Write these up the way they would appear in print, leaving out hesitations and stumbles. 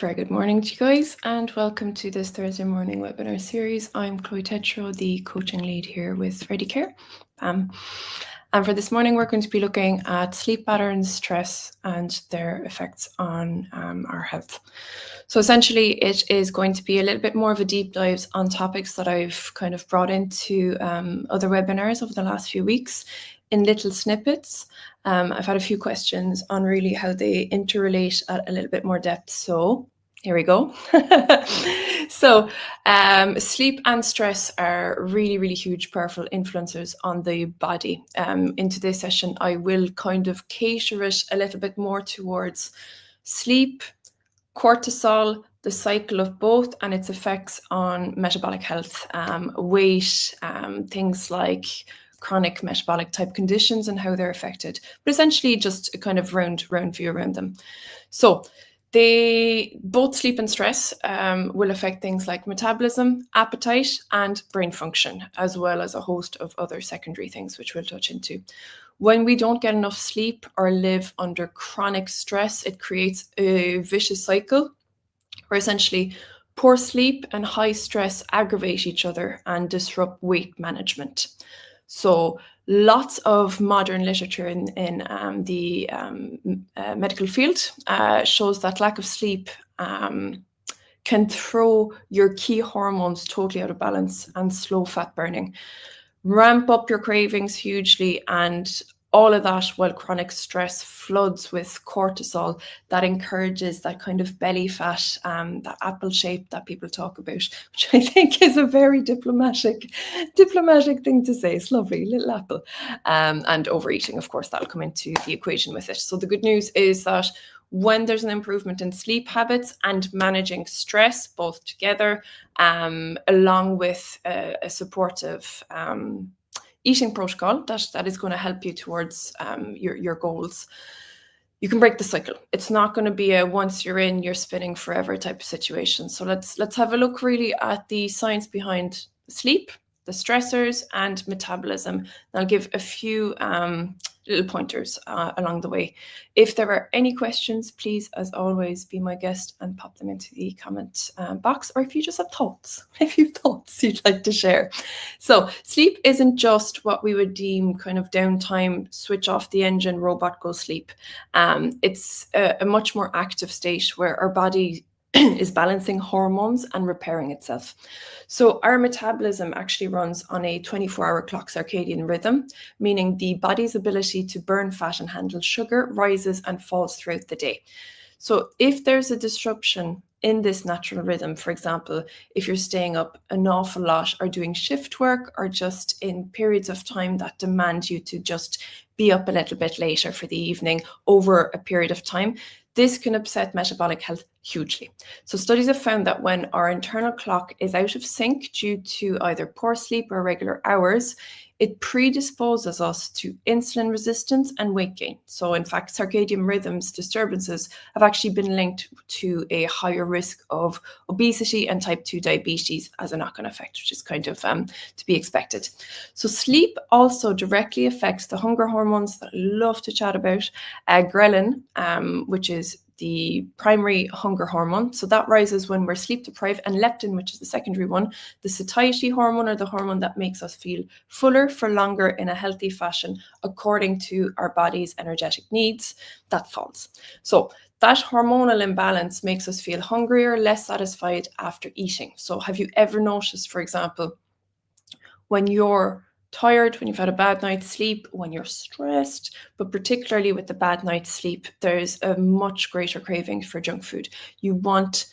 Very good morning to you guys, and welcome to this Thursday morning webinar series. I'm Chloe Tetro, the coaching lead here with Ready Care. And for this morning, we're going to be looking at sleep patterns, stress, and their effects on our health. So essentially, it is going to be a little bit more of a deep dive on topics that I've kind of brought into other webinars over the last few weeks in little snippets. I've had a few questions on really how they interrelate at a little bit more depth. So here we go. So sleep and stress are really, really huge, powerful influencers on the body. In today's session, I will kind of cater it a little bit more towards sleep, cortisol, the cycle of both, and its effects on metabolic health, weight, things like chronic metabolic type conditions and how they're affected, but essentially just a kind of round view around them. So both sleep and stress will affect things like metabolism, appetite, and brain function, as well as a host of other secondary things, which we'll touch into. When we don't get enough sleep or live under chronic stress, it creates a vicious cycle where essentially poor sleep and high stress aggravate each other and disrupt weight management. So lots of modern literature in the medical field shows that lack of sleep can throw your key hormones totally out of balance and slow fat burning, ramp up your cravings hugely, and all of that while chronic stress floods with cortisol that encourages that kind of belly fat, that apple shape that people talk about, which I think is a very diplomatic thing to say. It's lovely, little apple. And overeating, of course, that'll come into the equation with it. So the good news is that when there's an improvement in sleep habits and managing stress both together, along with a supportive eating protocol that is going to help you towards your goals, you can break the cycle. It's not going to be a once you're in, you're spinning forever type of situation. So let's have a look really at the science behind sleep, the stressors, and metabolism. And I'll give a few little pointers along the way. If there are any questions, please, as always, be my guest and pop them into the comment box, or if you just have thoughts, you'd like to share. So sleep isn't just what we would deem kind of downtime, switch off the engine, robot, go sleep. It's a much more active state where our body is balancing hormones and repairing itself. So our metabolism actually runs on a 24-hour clock circadian rhythm, meaning the body's ability to burn fat and handle sugar rises and falls throughout the day. So if there's a disruption in this natural rhythm, for example, if you're staying up an awful lot or doing shift work, or just in periods of time that demand you to just be up a little bit later for the evening over a period of time, this can upset metabolic health hugely. So studies have found that when our internal clock is out of sync due to either poor sleep or irregular hours, it predisposes us to insulin resistance and weight gain. So in fact, circadian rhythms disturbances have actually been linked to a higher risk of obesity and type 2 diabetes as a knock-on effect, which is kind of to be expected. So sleep also directly affects the hunger hormones that I love to chat about, ghrelin, which is the primary hunger hormone. So that rises when we're sleep deprived, and leptin, which is the secondary one, the satiety hormone, or the hormone that makes us feel fuller for longer in a healthy fashion according to our body's energetic needs, that falls. So that hormonal imbalance makes us feel hungrier, less satisfied after eating. So have you ever noticed, for example, when you're tired, when you've had a bad night's sleep, when you're stressed, but particularly with the bad night's sleep, there's a much greater craving for junk food. You want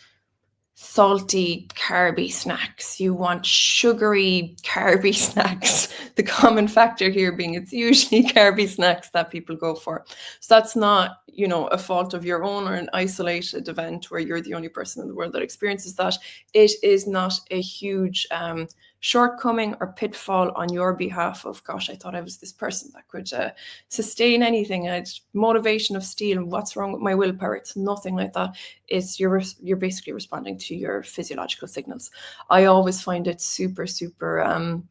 salty, carby snacks. You want sugary, carby snacks. The common factor here being it's usually carby snacks that people go for. So that's not, a fault of your own or an isolated event where you're the only person in the world that experiences that. It is not a huge shortcoming or pitfall on your behalf of, gosh, I thought I was this person that could sustain anything. I had motivation of steel, and what's wrong with my willpower? It's nothing like that. It's you're basically responding to your physiological signals. I always find it super, super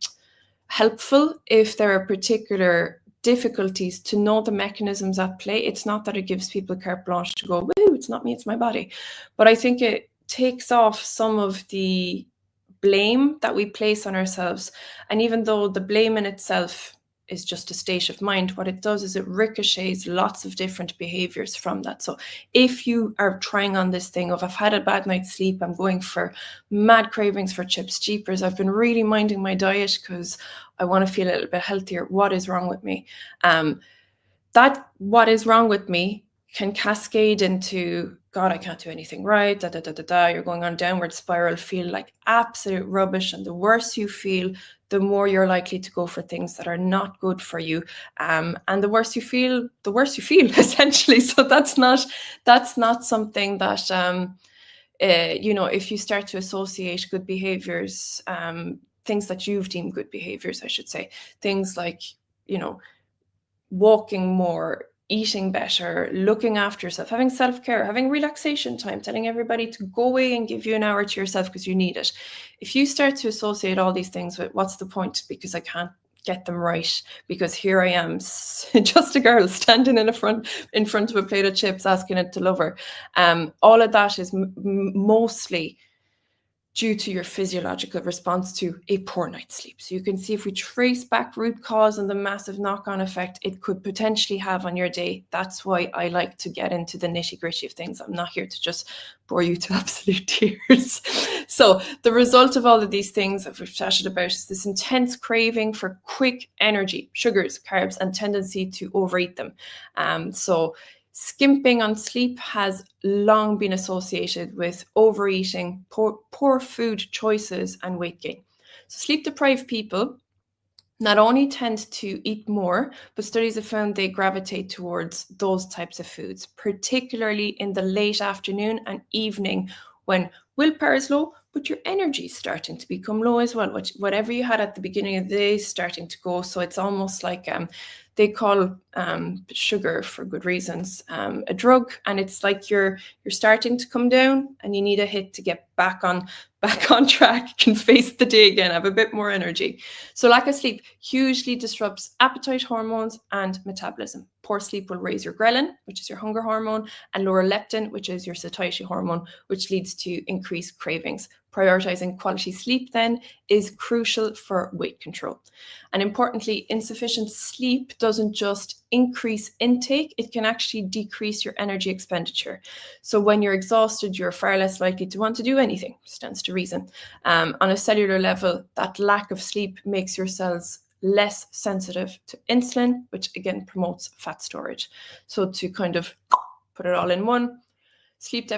helpful if there are particular difficulties to know the mechanisms at play. It's not that it gives people carte blanche to go, woo, it's not me, it's my body. But I think it takes off some of the blame that we place on ourselves. And even though the blame in itself is just a state of mind, what it does is it ricochets lots of different behaviors from that. So if you are trying on this thing of, I've had a bad night's sleep, I'm going for mad cravings for chips, jeepers, I've been really minding my diet because I want to feel a little bit healthier, what is wrong with me? That what is wrong with me can cascade into, God, I can't do anything right, you're going on a downward spiral, feel like absolute rubbish. And the worse you feel, the more you're likely to go for things that are not good for you. And the worse you feel, essentially. So that's not something that, if you start to associate good behaviors, things that you've deemed good behaviors, I should say, things like, walking more, eating better, looking after yourself, having self-care, having relaxation time, telling everybody to go away and give you an hour to yourself because you need it. If you start to associate all these things with, what's the point? Because I can't get them right, because here I am, just a girl standing in front of a plate of chips asking it to love her. All of that is mostly due to your physiological response to a poor night's sleep. So you can see, if we trace back root cause and the massive knock-on effect it could potentially have on your day. That's why I like to get into the nitty-gritty of things. I'm not here to just bore you to absolute tears. So the result of all of these things that we've chatted about is this intense craving for quick energy, sugars, carbs, and tendency to overeat them. So skimping on sleep has long been associated with overeating, poor food choices, and weight gain. So sleep-deprived people not only tend to eat more, but studies have found they gravitate towards those types of foods, particularly in the late afternoon and evening when willpower is low, but your energy is starting to become low as well. Whatever you had at the beginning of the day is starting to go. So it's almost like they call sugar, for good reasons, a drug, and it's like you're starting to come down and you need a hit to get back on track, can face the day again, have a bit more energy. So lack of sleep hugely disrupts appetite hormones and metabolism. Poor sleep will raise your ghrelin, which is your hunger hormone, and lower leptin, which is your satiety hormone, which leads to increased cravings. Prioritizing quality sleep then is crucial for weight control. And importantly, insufficient sleep doesn't just increase intake, it can actually decrease your energy expenditure. So when you're exhausted, you're far less likely to want to do anything, stands to reason. On a cellular level, that lack of sleep makes your cells less sensitive to insulin, which again promotes fat storage. So to kind of put it all in one, sleep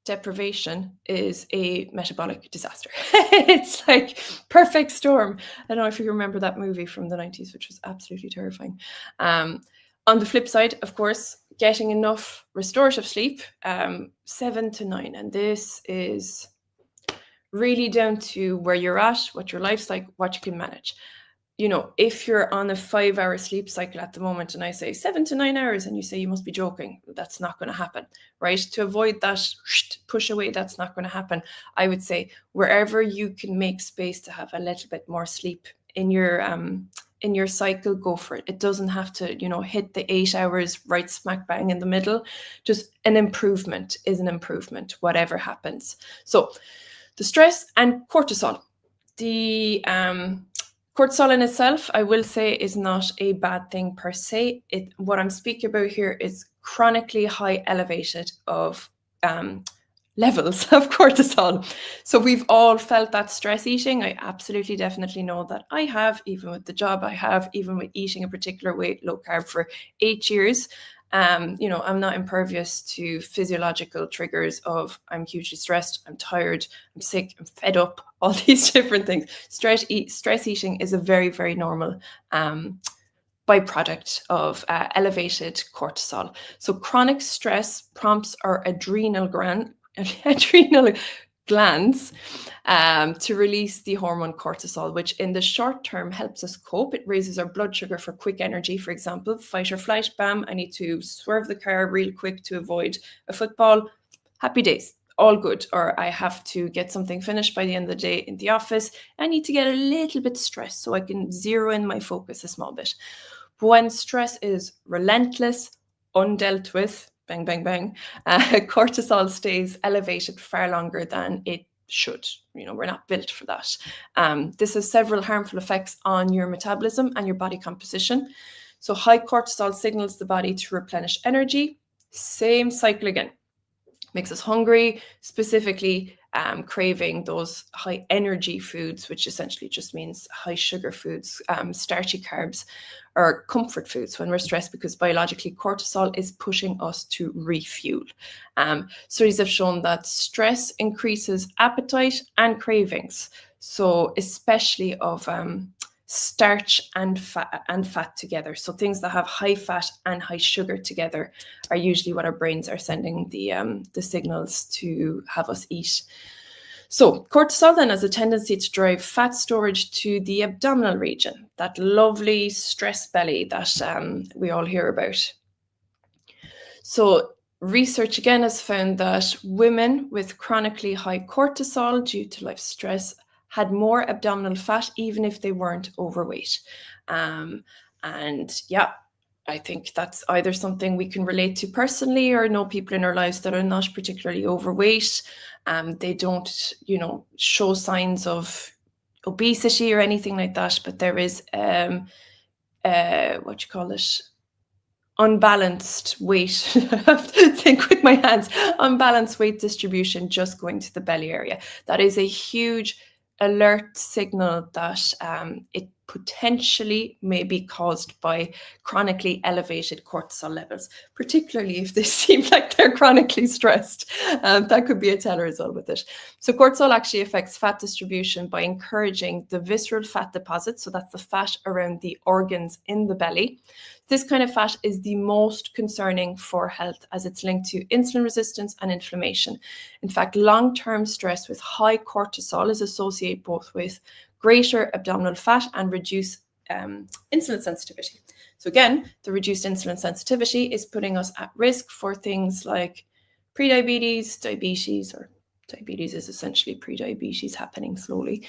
deprivation is a metabolic disaster. It's like perfect storm. I don't know if you remember that movie from the 90s, which was absolutely terrifying. On the flip side, of course, getting enough restorative sleep, 7 to 9. And this is really down to where you're at, what your life's like, what you can manage. If you're on a 5-hour sleep cycle at the moment and I say 7 to 9 hours and you say you must be joking, that's not going to happen, right? To avoid that push away, that's not going to happen. I would say wherever you can make space to have a little bit more sleep in your cycle, go for it. It doesn't have to, hit the 8 hours right smack bang in the middle. Just an improvement is an improvement, whatever happens. So the stress and cortisol. The cortisol in itself, I will say, is not a bad thing per se. What I'm speaking about here is chronically high elevated of levels of cortisol. So we've all felt that stress eating. I absolutely definitely know that I have, even with the job I have, even with eating a particular way, low carb for 8 years. I'm not impervious to physiological triggers of I'm hugely stressed, I'm tired, I'm sick, I'm fed up, all these different things. Stress eating is a very, very normal byproduct of elevated cortisol. So chronic stress prompts our adrenal glands to release the hormone cortisol, which in the short term helps us cope. It raises our blood sugar for quick energy. For example, fight or flight, bam, I need to swerve the car real quick to avoid a football. Happy days, all good. Or I have to get something finished by the end of the day in the office. I need to get a little bit stressed so I can zero in my focus a small bit. But when stress is relentless, undealt with, bang, bang, bang, cortisol stays elevated far longer than it should. We're not built for that. This has several harmful effects on your metabolism and your body composition. So high cortisol signals the body to replenish energy. Same cycle again. Makes us hungry, specifically craving those high energy foods, which essentially just means high sugar foods, starchy carbs, or comfort foods when we're stressed, because biologically cortisol is pushing us to refuel. Studies have shown that stress increases appetite and cravings, so especially of starch and fat together. So things that have high fat and high sugar together are usually what our brains are sending the signals to have us eat. So cortisol then has a tendency to drive fat storage to the abdominal region, that lovely stress belly that we all hear about. So research again has found that women with chronically high cortisol due to life stress had more abdominal fat, even if they weren't overweight. And yeah, I think that's either something we can relate to personally, or know people in our lives that are not particularly overweight. They don't, show signs of obesity or anything like that, but there is unbalanced weight. I have to think with my hands. Unbalanced weight distribution just going to the belly area. That is a huge alert signal that it potentially may be caused by chronically elevated cortisol levels, particularly if they seem like they're chronically stressed. That could be a teller as well with it. So cortisol actually affects fat distribution by encouraging the visceral fat deposit. So that's the fat around the organs in the belly. This kind of fat is the most concerning for health, as it's linked to insulin resistance and inflammation. In fact, long-term stress with high cortisol is associated both with greater abdominal fat and reduced insulin sensitivity. So again, the reduced insulin sensitivity is putting us at risk for things like prediabetes, diabetes, or diabetes is essentially prediabetes happening slowly.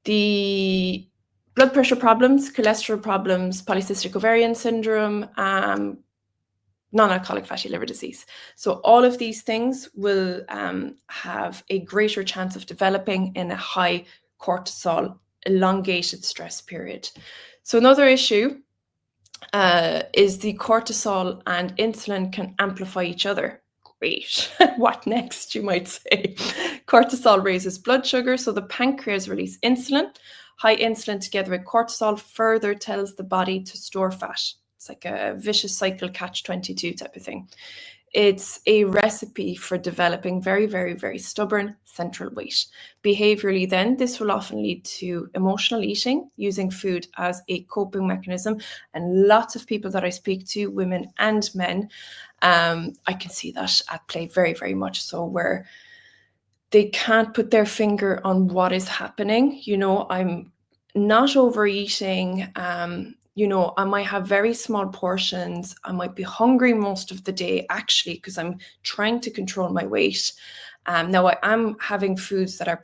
The blood pressure problems, cholesterol problems, polycystic ovarian syndrome, non-alcoholic fatty liver disease. So all of these things will have a greater chance of developing in a high cortisol, elongated stress period. So another issue is the cortisol and insulin can amplify each other. Great. What next, you might say? Cortisol raises blood sugar, so the pancreas release insulin. High insulin together with cortisol further tells the body to store fat. It's like a vicious cycle, catch-22 type of thing. It's a recipe for developing very, very, very stubborn central weight. Behaviorally then, this will often lead to emotional eating, using food as a coping mechanism. And lots of people that I speak to, women and men, I can see that at play very, very much so, where they can't put their finger on what is happening. I'm not overeating. I might have very small portions. I might be hungry most of the day, actually, because I'm trying to control my weight. Now, I am having foods that are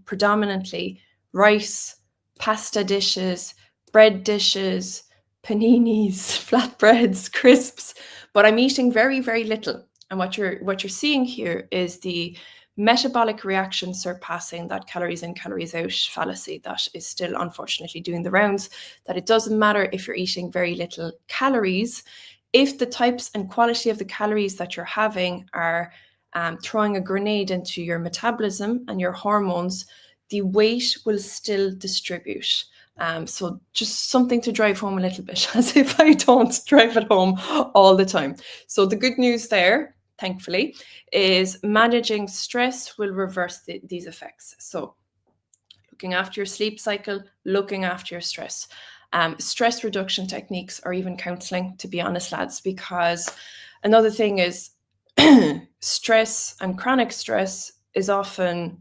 predominantly rice, pasta dishes, bread dishes, paninis, flatbreads, crisps, but I'm eating very, very little. And what you're seeing here is the metabolic reaction surpassing that calories in, calories out fallacy that is still unfortunately doing the rounds, that it doesn't matter if you're eating very little calories, if the types and quality of the calories that you're having are throwing a grenade into your metabolism and your hormones, the weight will still distribute. So just something to drive home a little bit, as if I don't drive it home all the time. So the good news there, thankfully, is managing stress will reverse these effects. So looking after your sleep cycle, looking after your stress. Stress reduction techniques, or even counseling, to be honest, lads, because another thing is stress and chronic stress is often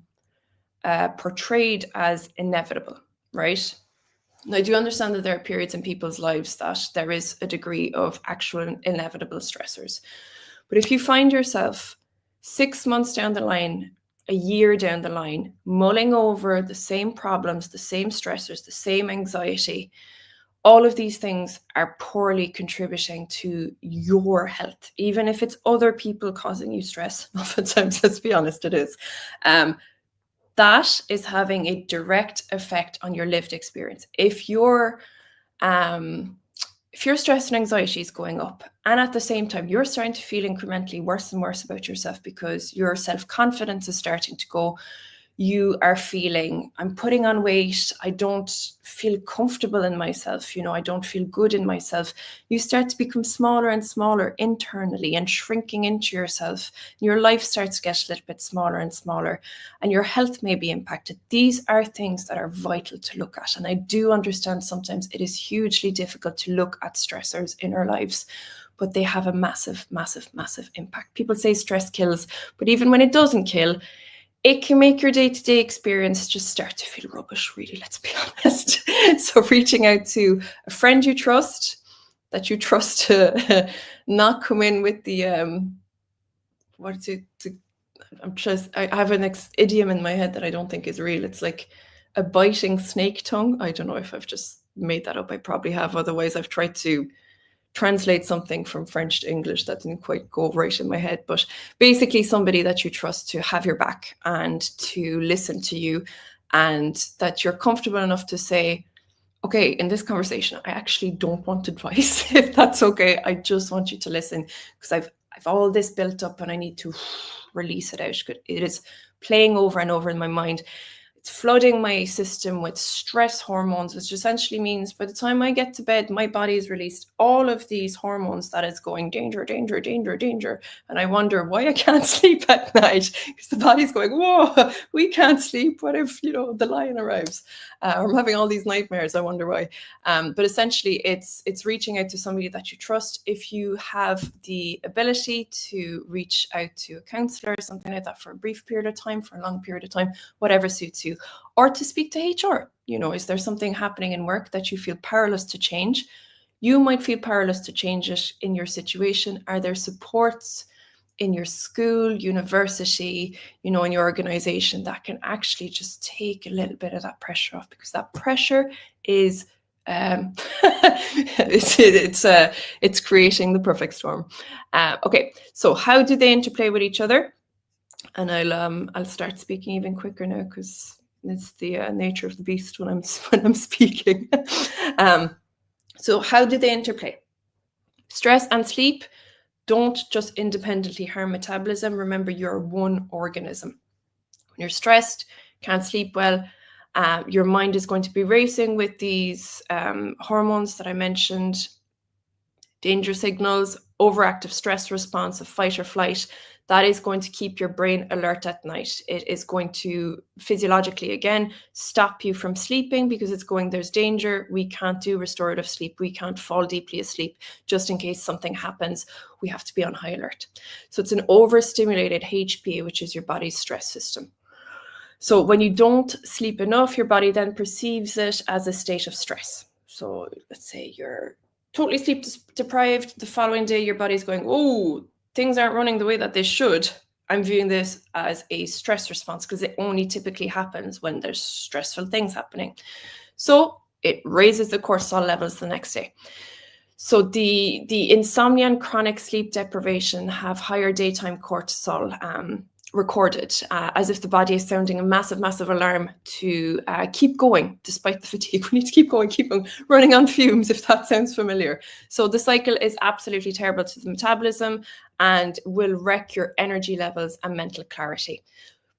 portrayed as inevitable, right? Now, I do understand that there are periods in people's lives that there is a degree of actual inevitable stressors. But if you find yourself 6 months down the line, a year down the line, mulling over the same problems, the same stressors, the same anxiety, all of these things are poorly contributing to your health, even if it's other people causing you stress. Oftentimes, let's be honest, it is. That is having a direct effect on your lived experience. If your stress and anxiety is going up, and at the same time you're starting to feel incrementally worse and worse about yourself because your self-confidence is starting to go, you are feeling, I'm putting on weight, I don't feel comfortable in myself, I don't feel good in myself. You start to become smaller and smaller internally and shrinking into yourself. Your life starts to get a little bit smaller and smaller, and your health may be impacted. These are things that are vital to look at. And I do understand sometimes it is hugely difficult to look at stressors in our lives, but they have a massive, massive, massive impact. People say stress kills, but even when it doesn't kill, it can make your day-to-day experience just start to feel rubbish, really, let's be honest. So reaching out to a friend you trust, that you trust to not come in with the, I have an idiom in my head that I don't think is real. It's like a biting snake tongue. I don't know if I've just made that up. I probably have. Otherwise, I've tried to translate something from French to English that didn't quite go right in my head. But basically somebody that you trust to have your back and to listen to you, and that you're comfortable enough to say, okay, in this conversation, I actually don't want advice. If that's okay, I just want you to listen, because I've all this built up and I need to release it out. It is playing over and over in my mind. It's flooding my system with stress hormones, which essentially means by the time I get to bed, my body has released all of these hormones that is going danger, danger, danger, danger. And I wonder why I can't sleep at night, because the body's going, whoa, we can't sleep. What if, the lion arrives? Or I'm having all these nightmares. I wonder why. But essentially, it's reaching out to somebody that you trust. If you have the ability to reach out to a counselor or something like that for a brief period of time, for a long period of time, whatever suits you, or to speak to HR. Is there something happening in work that you feel powerless to change? You might feel powerless to change it in your situation. Are there supports in your school, university, in your organization that can actually just take a little bit of that pressure off? Because that pressure is it's creating the perfect storm. Okay, so how do they interplay with each other? And I'll start speaking even quicker now, because it's the nature of the beast when I'm speaking. So how do they interplay? Stress and sleep don't just independently harm metabolism. Remember, you're one organism. When you're stressed, can't sleep well, your mind is going to be racing with these hormones that I mentioned, danger signals, overactive stress response of fight or flight. That is going to keep your brain alert at night. It is going to physiologically, again, stop you from sleeping, because it's going, there's danger. We can't do restorative sleep. We can't fall deeply asleep just in case something happens. We have to be on high alert. So it's an overstimulated HPA, which is your body's stress system. So when you don't sleep enough, your body then perceives it as a state of stress. So let's say you're totally sleep deprived. The following day, your body's going, oh, things aren't running the way that they should. I'm viewing this as a stress response, because it only typically happens when there's stressful things happening. So it raises the cortisol levels the next day. So the insomnia and chronic sleep deprivation have higher daytime cortisol recorded, as if the body is sounding a massive, massive alarm to keep going despite the fatigue. We need to keep going, running on fumes, if that sounds familiar. So the cycle is absolutely terrible to the metabolism and will wreck your energy levels and mental clarity.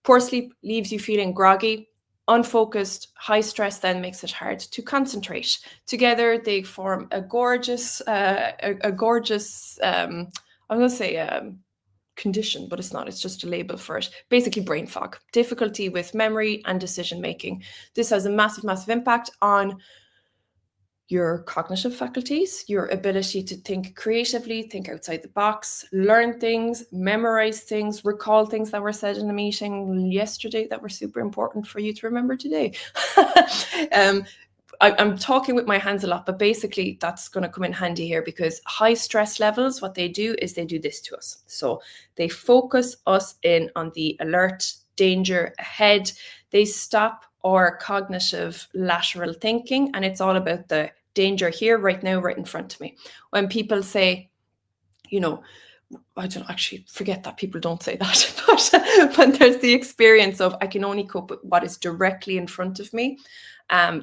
Poor sleep leaves you feeling groggy, unfocused. High stress then makes it hard to concentrate. Together, they form a gorgeous, I'm going to say condition, but it's not. It's just a label for it. Basically, brain fog, difficulty with memory and decision making. This has a massive, massive impact on your cognitive faculties, your ability to think creatively, think outside the box, learn things, memorize things, recall things that were said in a meeting yesterday that were super important for you to remember today. I'm talking with my hands a lot, but basically that's going to come in handy here, because high stress levels, what they do is they do this to us. So they focus us in on the alert, danger ahead. They stop our cognitive lateral thinking, and it's all about the danger here, right now, right in front of me. When people say, I don't actually forget that people don't say that, but when there's the experience of I can only cope with what is directly in front of me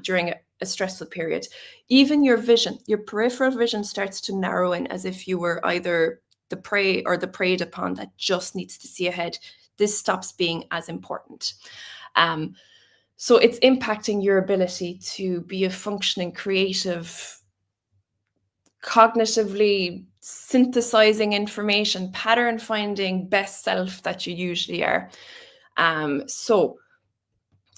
during a stressful period, even your vision, your peripheral vision starts to narrow in as if you were either the prey or the preyed upon that just needs to see ahead. This stops being as important. So it's impacting your ability to be a functioning, creative, cognitively synthesizing information, pattern finding best self that you usually are. So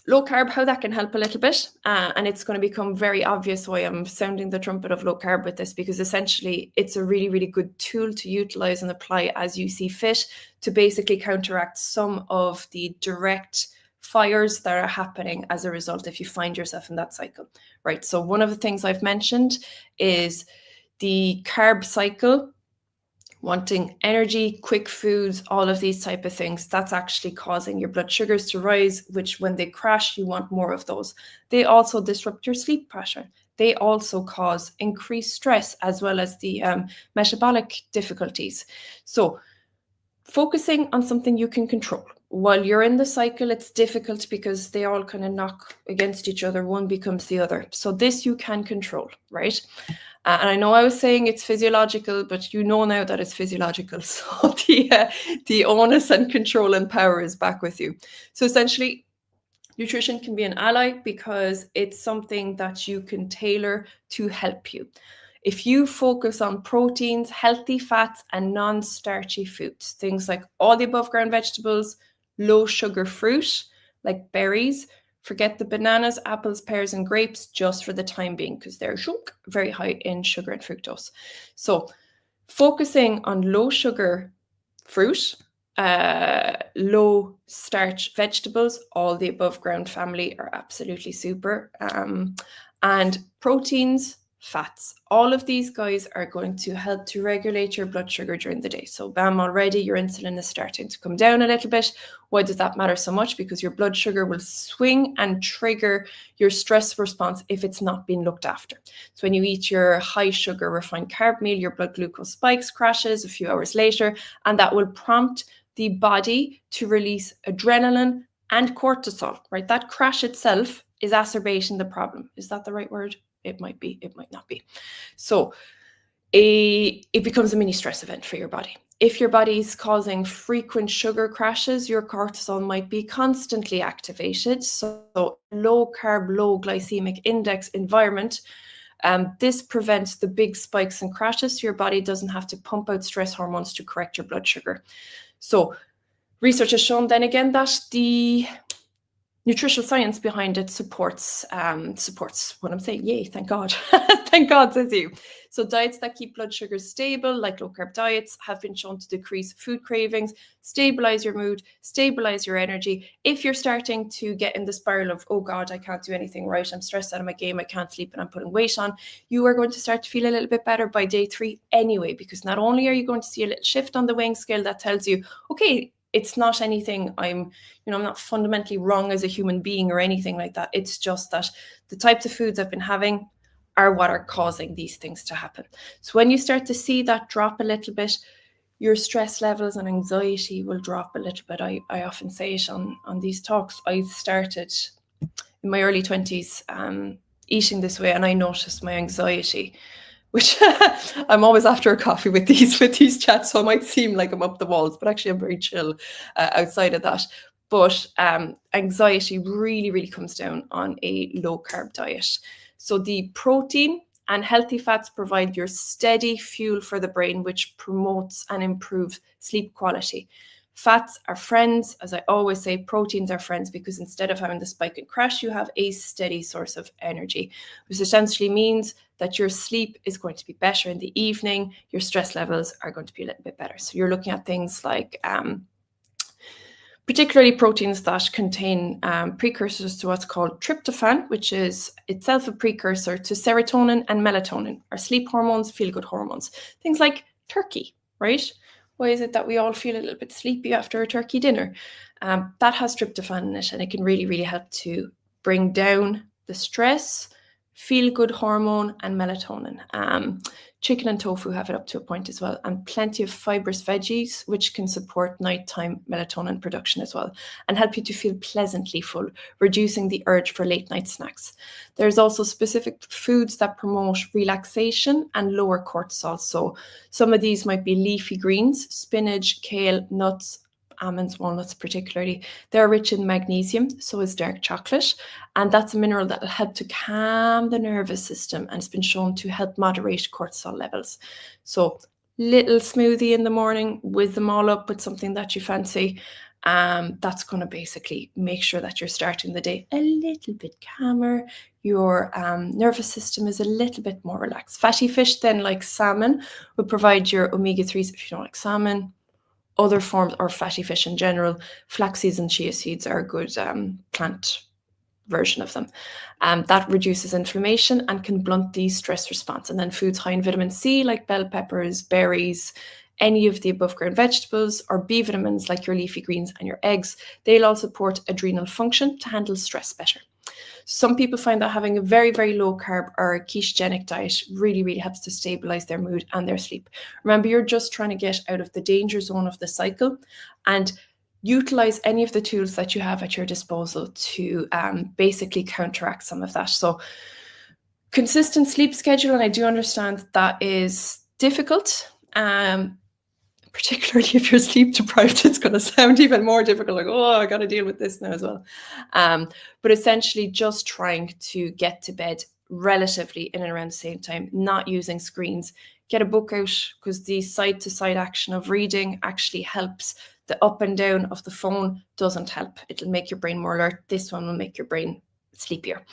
low carb, how that can help a little bit. And it's going to become very obvious why I'm sounding the trumpet of low carb with this, because essentially it's a really, really good tool to utilize and apply as you see fit to basically counteract some of the direct fires that are happening as a result if you find yourself in that cycle, right? So one of the things I've mentioned is the carb cycle, wanting energy, quick foods, all of these type of things. That's actually causing your blood sugars to rise, which when they crash, you want more of those. They also disrupt your sleep pattern. They also cause increased stress as well as the metabolic difficulties. So focusing on something you can control. While you're in the cycle, it's difficult because they all kind of knock against each other. One becomes the other. So this you can control, right? And I know I was saying it's physiological, but you know now that it's physiological. So the onus and control and power is back with you. So essentially, nutrition can be an ally because it's something that you can tailor to help you. If you focus on proteins, healthy fats, and non-starchy foods, things like all the above ground vegetables, low sugar fruit, like berries, forget the bananas, apples, pears, and grapes just for the time being because they're very high in sugar and fructose. So focusing on low sugar fruit, low starch vegetables, all the above ground family are absolutely super. And proteins, fats, all of these guys are going to help to regulate your blood sugar during the day. So bam, already your insulin is starting to come down a little bit. Why does that matter so much? Because your blood sugar will swing and trigger your stress response if it's not being looked after. So when you eat your high sugar refined carb meal, your blood glucose spikes, crashes a few hours later, and that will prompt the body to release adrenaline and cortisol, right? That crash itself is exacerbating the problem. Is that the right word? It might be, it might not be. So it becomes a mini stress event for your body. If your body is causing frequent sugar crashes, your cortisol might be constantly activated. So low carb, low glycemic index environment, this prevents the big spikes and crashes. So your body doesn't have to pump out stress hormones to correct your blood sugar. So research has shown then again that the nutritional science behind it supports what I'm saying. Yay, thank God. Thank God, says you. So diets that keep blood sugars stable, like low carb diets, have been shown to decrease food cravings, stabilize your mood, stabilize your energy. If you're starting to get in the spiral of, oh God, I can't do anything right, I'm stressed out of my game, I can't sleep, and I'm putting weight on, you are going to start to feel a little bit better by day 3 anyway, because not only are you going to see a little shift on the weighing scale that tells you, okay, it's not anything I'm not fundamentally wrong as a human being or anything like that. It's just that the types of foods I've been having are what are causing these things to happen. So when you start to see that drop a little bit, your stress levels and anxiety will drop a little bit. I often say it on these talks. I started in my early 20s eating this way, and I noticed my anxiety, which I'm always after a coffee with these chats, so I might seem like I'm up the walls, but actually I'm very chill outside of that. But anxiety really, really comes down on a low carb diet. So the protein and healthy fats provide your steady fuel for the brain, which promotes and improves sleep quality. Fats are friends. As I always say, proteins are friends because instead of having the spike and crash, you have a steady source of energy, which essentially means that your sleep is going to be better in the evening. Your stress levels are going to be a little bit better. So you're looking at things like particularly proteins that contain precursors to what's called tryptophan, which is itself a precursor to serotonin and melatonin, our sleep hormones, feel-good hormones. Things like turkey, right? Why is it that we all feel a little bit sleepy after a turkey dinner? That has tryptophan in it, and it can really, really help to bring down the stress, feel-good hormone and melatonin. Chicken and tofu have it up to a point as well, and plenty of fibrous veggies, which can support nighttime melatonin production as well, and help you to feel pleasantly full, reducing the urge for late night snacks. There's also specific foods that promote relaxation and lower cortisol. So some of these might be leafy greens, spinach, kale, nuts, almonds, walnuts particularly. They're rich in magnesium, so is dark chocolate, and that's a mineral that will help to calm the nervous system, and it's been shown to help moderate cortisol levels. So little smoothie in the morning, whiz them all up with something that you fancy. That's going to basically make sure that you're starting the day a little bit calmer. Your nervous system is a little bit more relaxed. Fatty fish then, like salmon, will provide your omega-3s if you don't like salmon. Other forms, or fatty fish in general, flax seeds and chia seeds are a good plant version of them. That reduces inflammation and can blunt the stress response. And then foods high in vitamin C, like bell peppers, berries, any of the above ground vegetables, or B vitamins like your leafy greens and your eggs, they'll all support adrenal function to handle stress better. Some people find that having a very, very low carb or a ketogenic diet really, really helps to stabilize their mood and their sleep. Remember, you're just trying to get out of the danger zone of the cycle and utilize any of the tools that you have at your disposal to basically counteract some of that. So consistent sleep schedule, and I do understand that is difficult. Particularly if you're sleep deprived, it's going to sound even more difficult, like, oh, I got to deal with this now as well. But essentially just trying to get to bed relatively in and around the same time, not using screens. Get a book out, because the side-to-side action of reading actually helps. The up and down of the phone doesn't help. It'll make your brain more alert. This one will make your brain sleepier.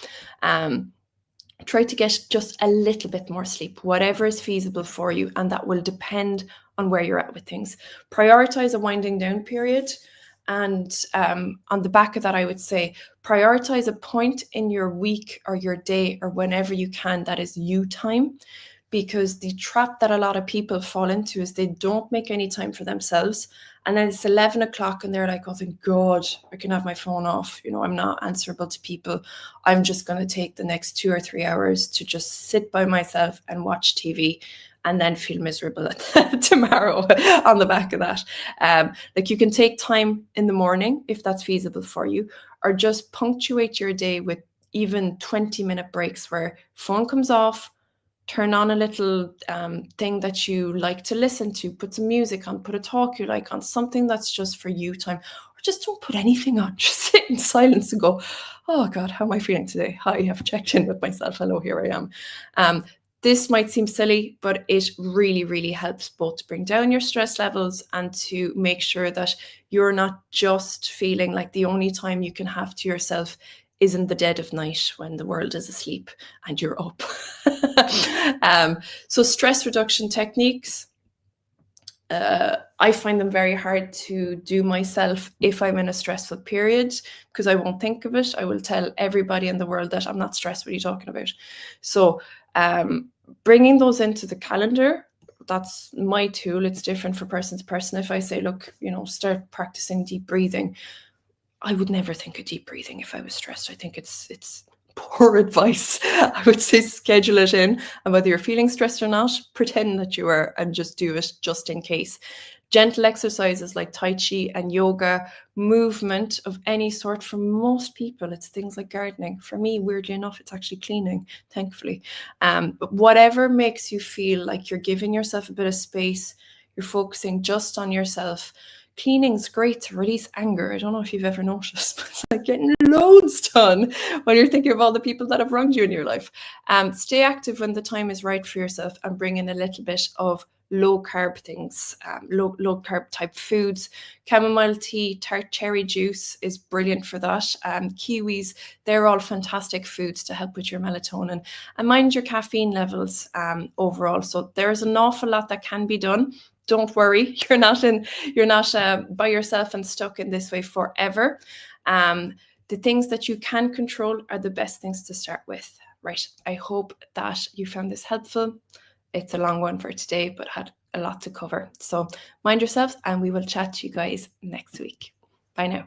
Try to get just a little bit more sleep, whatever is feasible for you, and that will depend on where you're at with things. Prioritize a winding down period, and on the back of that, I would say prioritize a point in your week or your day or whenever you can that is you time, because the trap that a lot of people fall into is they don't make any time for themselves, and then it's 11 o'clock and they're like, oh, thank God, I can have my phone off. I'm not answerable to people. I'm just going to take the next 2 or 3 hours to just sit by myself and watch TV, and then feel miserable tomorrow on the back of that. Like, you can take time in the morning if that's feasible for you, or just punctuate your day with even 20-minute breaks where phone comes off, turn on a little thing that you like to listen to, put some music on, put a talk you like on, something that's just for you time, or just don't put anything on. Just sit in silence and go, oh God, how am I feeling today? Hi, I've checked in with myself. Hello, here I am. This might seem silly, but it really, really helps both to bring down your stress levels and to make sure that you're not just feeling like the only time you can have to yourself is in the dead of night when the world is asleep and you're up. So stress reduction techniques, I find them very hard to do myself if I'm in a stressful period, because I won't think of it. I will tell everybody in the world that I'm not stressed. What are you talking about? So bringing those into the calendar, that's my tool. It's different for person to person. If I say, look, start practicing deep breathing, I would never think of deep breathing if I was stressed. I think it's poor advice. I would say schedule it in, and whether you're feeling stressed or not, pretend that you are and just do it just in case. Gentle exercises like Tai Chi and yoga, movement of any sort. For most people, it's things like gardening. For me, weirdly enough, it's actually cleaning, thankfully. But whatever makes you feel like you're giving yourself a bit of space, you're focusing just on yourself. Cleaning's great to release anger. I don't know if you've ever noticed, but it's like getting loads done when you're thinking of all the people that have wronged you in your life. Stay active when the time is right for yourself, and bring in a little bit of low carb things, low carb type foods. Chamomile tea, tart cherry juice is brilliant for that. Kiwis, they're all fantastic foods to help with your melatonin, and mind your caffeine levels overall. So there's an awful lot that can be done. Don't worry, you're not by yourself and stuck in this way forever. The things that you can control are the best things to start with. Right. I hope that you found this helpful. It's a long one for today, but had a lot to cover. So mind yourselves, and we will chat to you guys next week. Bye now.